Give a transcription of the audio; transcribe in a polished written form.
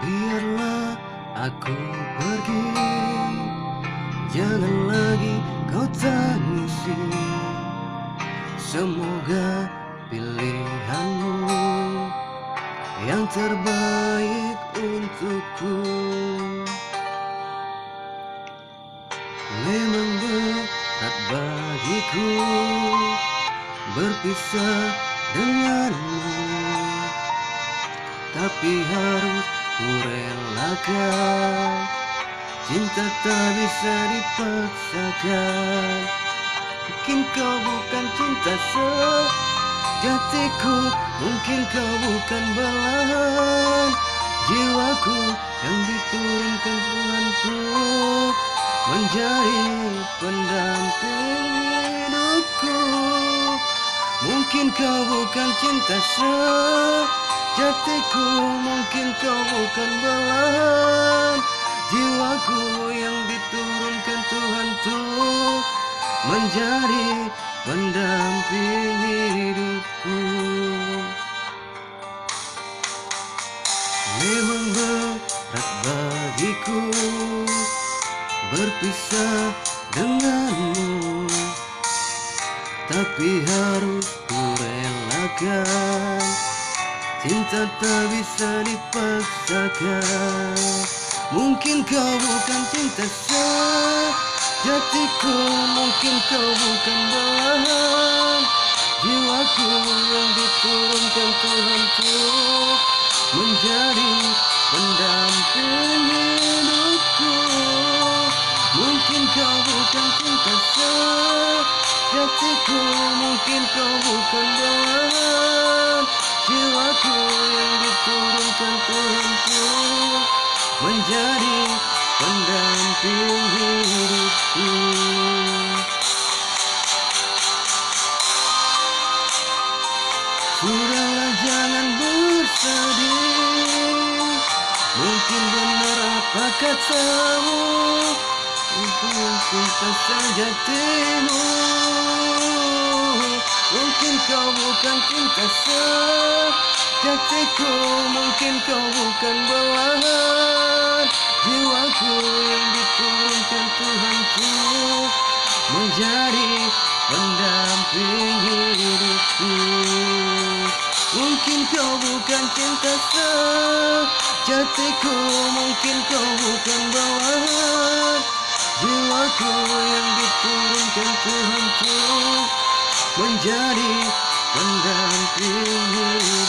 Biarlah aku pergi, jangan lagi kau tangisi. Semoga pilihanmu yang terbaik untukku. Memang berat bagiku berpisah denganmu, tapi harus ku relakan. Cinta tak bisa dipaksakan. Mungkin kau bukan cinta sejatiku, mungkin kau bukan belahan jiwaku yang diturunkan Tuhan untuk menjadi pendamping hidupku. Mungkin kau bukan cinta sejatiku, mungkin kau bukan belahan jiwaku yang diturunkan Tuhan untuk menjadi pendamping hidupku. Memang berat bagiku berpisah denganmu, tapi harus ku relakan. Cinta tak bisa dipaksakan. Mungkin kau bukan cinta sejatiku, mungkin kau bukan belahan jiwaku yang diturunkan Tuhan untuk menjadi pendamping hidupku. Mungkin kau bukan cinta sejatiku, mungkin kau bukan belahan jiwaku yang diturunkan Tuhan untuk menjadi pendamping hidupku. Sudahlah, jangan bersedih. Mungkin benar apa katamu, itu cinta sejatimu. Mungkin kau bukan cinta sejatiku, mungkin kau bukan belahan jiwaku yang diturunkan Tuhan untuk menjadi pendamping hidupku. Mungkin kau bukan cinta sejatiku, mungkin kau bukan belahan jiwaku yang diturunkan Tuhan untuk menjadi pendamping hidupku.